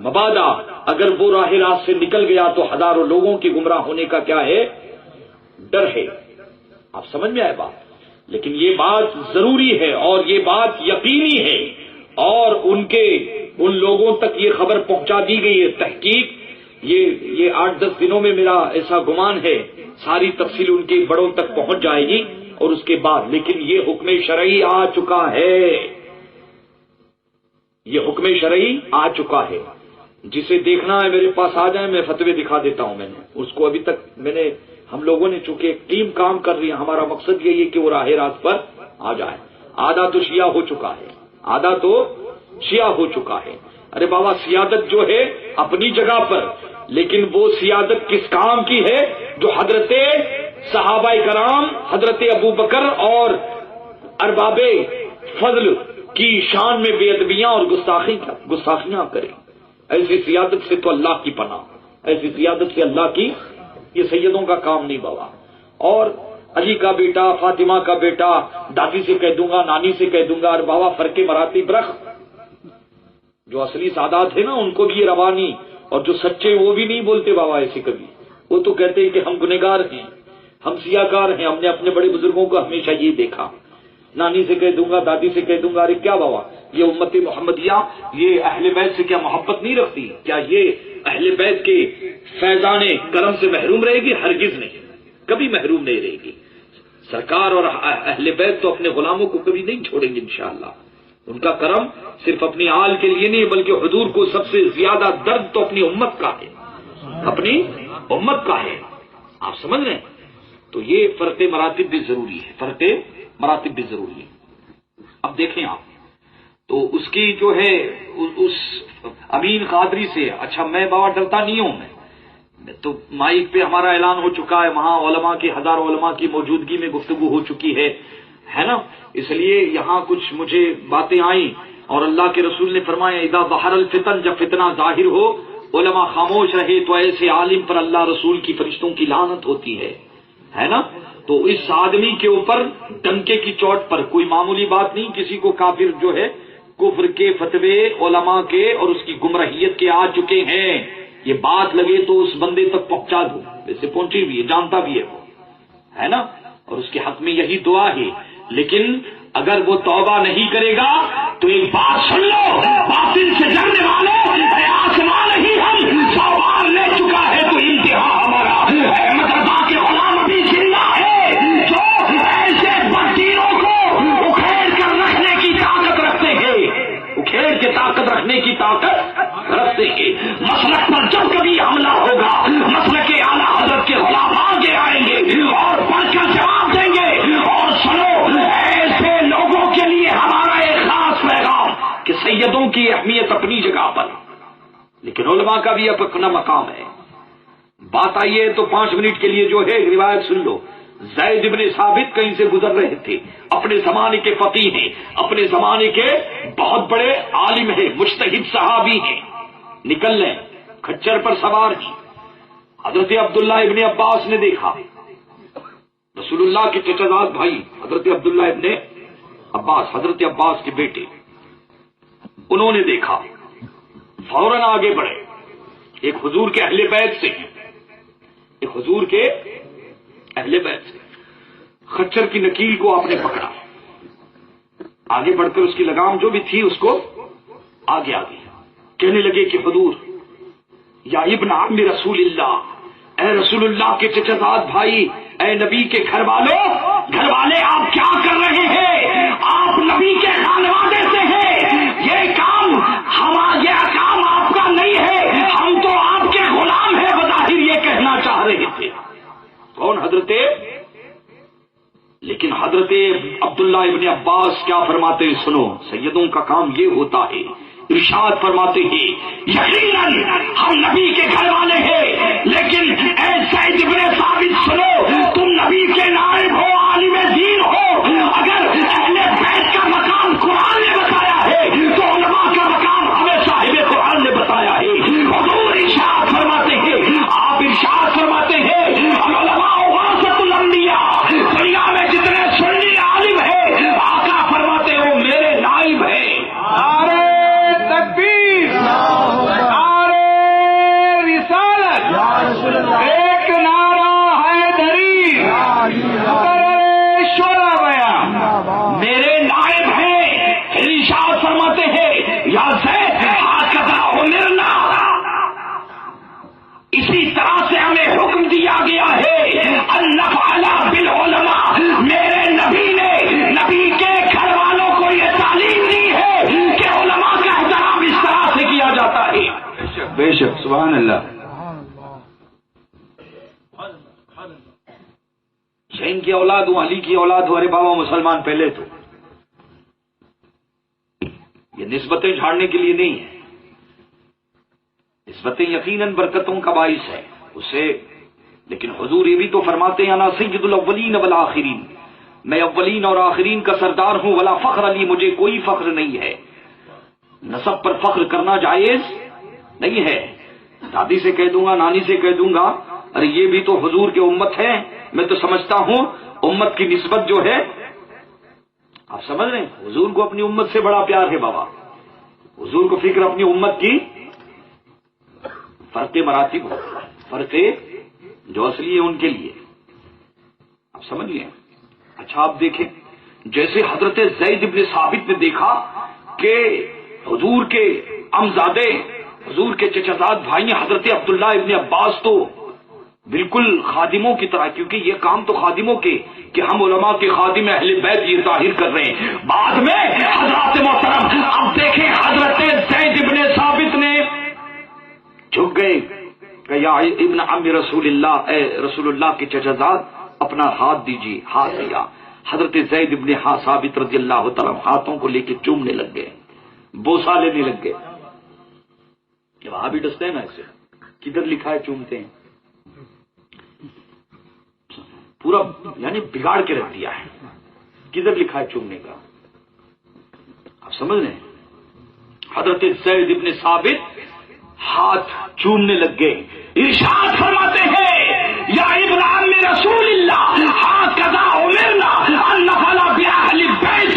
مبادا اگر وہ راہ راست سے نکل گیا تو ہزاروں لوگوں کے گمراہ ہونے کا کیا ہے؟ ڈر ہے. آپ سمجھ میں آئے بات؟ لیکن یہ بات ضروری ہے اور یہ بات یقینی ہے اور ان لوگوں تک یہ خبر پہنچا دی گئی ہے. تحقیق یہ 8-10 دنوں میں میرا ایسا گمان ہے ساری تفصیل ان کے بڑوں تک پہنچ جائے گی. اور اس کے بعد لیکن یہ حکم شرعی آ چکا ہے. یہ حکم شرعی آ چکا ہے. جسے دیکھنا ہے میرے پاس آ جائیں, میں فتوے دکھا دیتا ہوں. میں نے اس کو ابھی تک ہم لوگوں نے چونکہ ایک ٹیم کام کر رہی ہے, ہمارا مقصد یہی ہے کہ وہ راہ راست پر آ جائے. آدھا تو شیعہ ہو چکا ہے, آدھا تو شیعہ ہو چکا ہے. ارے بابا سیادت جو ہے اپنی جگہ پر, لیکن وہ سیادت کس کام کی ہے جو حضرت صحابہ کرام, حضرت ابو بکر اور ارباب فضل کی شان میں بے ادبیاں اور گستاخیاں کریں. ایسی سیادت سے تو اللہ کی پناہ, ایسی سیادت سے اللہ کی, یہ سیدوں کا کام نہیں بابا. اور علی کا بیٹا, فاطمہ کا بیٹا, دادی سے کہہ دوں گا, نانی سے کہہ دوں گا. اور بابا فرق مراتب رکھ. جو اصلی سادات ہیں نا ان کو بھی یہ روانی, اور جو سچے وہ بھی نہیں بولتے بابا ایسے کبھی. وہ تو کہتے ہیں کہ ہم گنہگار ہیں, ہم سیاہکار ہیں, ہم نے اپنے بڑے بزرگوں کو ہمیشہ یہ دیکھا. نانی سے کہہ دوں گا, دادی سے کہہ دوں گا. ارے کیا بابا, یہ امت محمدیہ یہ اہل بیت سے کیا محبت نہیں رکھتی؟ کیا یہ اہل بیت کے فیضان کرم سے محروم رہے گی؟ ہرگز نہیں, کبھی محروم نہیں رہے گی. سرکار اور اہل بیت تو اپنے غلاموں کو کبھی نہیں چھوڑیں گے انشاءاللہ. ان کا کرم صرف اپنی آل کے لیے نہیں بلکہ حضور کو سب سے زیادہ درد تو اپنی امت کا ہے, اپنی امت کا ہے. آپ سمجھ رہے ہیں؟ تو یہ فرق مراتب بھی ضروری ہے, فرق مراتب بھی ضروری ہے. اب دیکھیں آپ, تو اس کی جو ہے اس امین قادری سے, اچھا میں بابا ڈرتا نہیں ہوں, میں تو مائک پہ ہمارا اعلان ہو چکا ہے, وہاں علماء کی, ہزاروں علماء کی موجودگی میں گفتگو ہو چکی ہے نا. اس لیے یہاں کچھ مجھے باتیں آئیں اور اللہ کے رسول نے فرمایا اذا ظہر الفتن, جب فتنہ ظاہر ہو علماء خاموش رہے تو ایسے عالم پر اللہ رسول کی فرشتوں کی لعنت ہوتی ہے نا. تو اس آدمی کے اوپر ڈنکے کی چوٹ پر کوئی معمولی بات نہیں, کسی کو کافر جو ہے کفر کے فتوے علماء کے اور اس کی گمراہیت کے آ چکے ہیں. یہ بات لگے تو اس بندے تک پہنچا دو, ویسے پہنچی بھی ہے, جانتا بھی ہے وہ, ہے نا. اور اس کے حق میں یہی دعا ہے. لیکن اگر وہ توبہ نہیں کرے گا تو ایک بات سن لو, باطل سے جنگنے والے آسمان ہی ہم سوار لے چکا ہے تو انتہا ہمارا احمد رضا کے غلام ابھی زندہ ہے جو ایسے بدینوں کو اکھیڑ کر رکھنے کی طاقت رکھتے ہیں, اکھیڑ کے طاقت رکھنے کی طاقت رکھتے ہیں. مسلک پر جب کبھی حملہ ہوگا مسلک کے اعلیٰ حضرت کے غلام آگے آئیں گے اور پڑھ کر جواب دیں گے. اور سنو, ایسے لوگوں کے لیے ہمارا ایک خاص پیغام کہ سیدوں کی اہمیت اپنی جگہ پر, لیکن علماء کا بھی اپنا مقام ہے. بات آئی ہے تو 5 منٹ کے لیے جو ہے روایت سن لو. زید بن ثابت کہیں سے گزر رہے تھے, اپنے زمانے کے فقیہ ہیں, اپنے زمانے کے بہت بڑے عالم ہیں, مجتہد صحابی ہیں. نکل لیں, کھچر پر سوار ہیں. حضرت عبداللہ ابن عباس نے دیکھا, رسول اللہ کے چچا زاد بھائی حضرت عبداللہ ابن عباس, حضرت عباس کے بیٹے, انہوں نے دیکھا, فوراً آگے بڑھے. ایک حضور کے اہل بیت سے, ایک حضور کے اہل بیت سے خچر کی نکیل کو آپ نے پکڑا, آگے بڑھ کر اس کی لگام جو بھی تھی اس کو آگے کہنے لگے کہ حضور یا ابن عم رسول اللہ, اے رسول اللہ کے چچا زاد بھائی, اے نبی کے گھر والے آپ کیا کر رہے ہیں؟ آپ نبی کے خانوادے سے ہیں, یہ کام آپ کا نہیں ہے, ہم تو آپ کے غلام ہیں. بظاہر یہ کہنا چاہ رہے تھے کون؟ حضرت. لیکن حضرت عبداللہ ابن عباس کیا فرماتے ہیں سنو, سیدوں کا کام یہ ہوتا ہے. ارشاد فرماتے ہیں یقیناً ہم نبی کے گھر والے ہیں, لیکن اے زید بن ثابت سنو, تم نبی کے نائب ہو, عالم دین ہو. اگر اہل بیت کا مقام قرآن نے بتایا ہے تو علماء کا مقام ہمیں صاحب قرآن نے بتایا ہے. حضور ارشاد فرماتے ہیں, آپ ارشاد فرماتے ہیں العلماء ورثۃ الانبیاء, دنیا میں جتنے سنی عالم ہیں آقا فرماتے ہیں وہ میرے نائب ہیں. تکبیر بے شک سبحان اللہ. حسین کی اولاد ہوں، علی کی اولاد ہوں، ارے بابا مسلمان پہلے تو. یہ نسبتیں جھاڑنے کے لیے نہیں ہے، نسبتیں یقیناً برکتوں کا باعث ہے اسے. لیکن حضور یہ بھی تو فرماتے ہیں انا سید الاولین والآخرین، میں اولین اور آخرین کا سردار ہوں. ولا فخر علی، مجھے کوئی فخر نہیں ہے. نسب پر فخر کرنا جائز نہیں ہے. دادی سے کہہ دوں گا، نانی سے کہہ دوں گا ارے یہ بھی تو حضور کے امت ہے. میں تو سمجھتا ہوں امت کی نسبت جو ہے، آپ سمجھ رہے ہیں، حضور کو اپنی امت سے بڑا پیار ہے بابا. حضور کو فکر اپنی امت کی. فرق مراتب ہو، فرق جو اصلی ہے ان کے لیے، آپ سمجھ لیں. اچھا آپ دیکھیں، جیسے حضرت زید ابن ثابت نے دیکھا کہ حضور کے امزادے، حضور کے چچازاد بھائی حضرت عبداللہ ابن عباس تو بالکل خادموں کی طرح، کیونکہ یہ کام تو خادموں کے کہ ہم علماء کے خادم اہل بیت یہ ظاہر کر رہے ہیں. بعد میں حضرات محترم اب دیکھیں حضرت زید ابن ثابت نے جھک گئے کہ یا ابن عم رسول اللہ، اے رسول اللہ کے چچازاد اپنا ہاتھ دیجیے. ہاتھ دیا. حضرت زید ابن ثابت رضی اللہ تعالیٰ ہاتھوں کو لے کے چومنے لگ گئے، بوسا لینے لگ گئے. کہ وہاں بھی ڈستے ہیں نا ایسے، کدھر لکھا ہے چومتے ہیں؟ پورا یعنی بگاڑ کے رکھ دیا ہے. کدھر لکھا ہے چومنے کا؟ آپ سمجھ رہے ہیں. حضرت زید ابن ثابت ہاتھ چومنے لگ گئے. ارشاد فرماتے ہیں یا ابن عم رسول اللہ ہاکذا امرنا ان نفعل باہل بیت،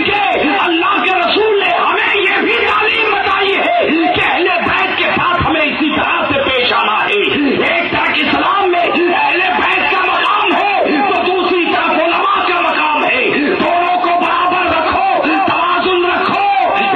کہ اللہ کے رسول نے ہمیں یہ بھی تعلیم بتائی ہے کہ اہل بیت کے ساتھ ہمیں اسی طرح سے پیش آنا ہے. ایک طرف اسلام میں اہل بیت کا مقام ہے تو دوسری طرف علماء کا مقام ہے. دونوں کو برابر رکھو، توازن رکھو،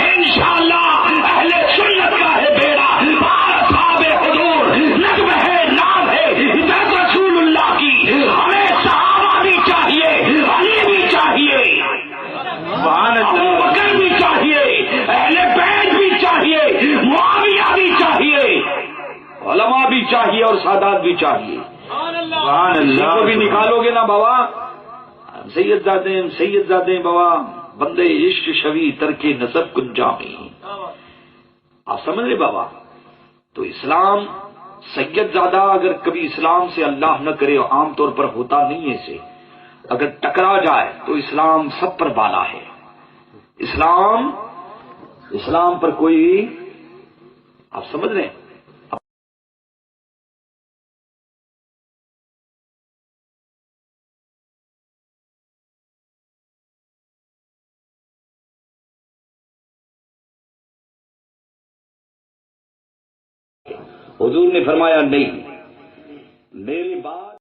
انشاءاللہ اہل سنت کا ہے بیڑا پار. اصحاب حضور نجم ہے، نام ہے، عزت رسول اللہ کی. ہمیں صحابہ بھی چاہیے، علی بھی چاہیے، ابو بکر بھی چاہیے، اہل بیت بھی چاہیے، معاویہ بھی چاہیے، علماء بھی چاہیے اور سادات بھی چاہیے. سبحان اللہ. کو بھی نکالو گے نا بابا، سید زادے بابا بندے عشق شوی ترک نسب کنجامی. آپ سمجھ رہے بابا؟ تو اسلام سید زادہ اگر کبھی اسلام سے اللہ نہ کرے، عام طور پر ہوتا نہیں ہے اسے، اگر ٹکرا جائے تو اسلام سب پر بالا ہے. اسلام پر کوئی، آپ سمجھ رہے ہیں. حضور نے فرمایا نہیں، میری بات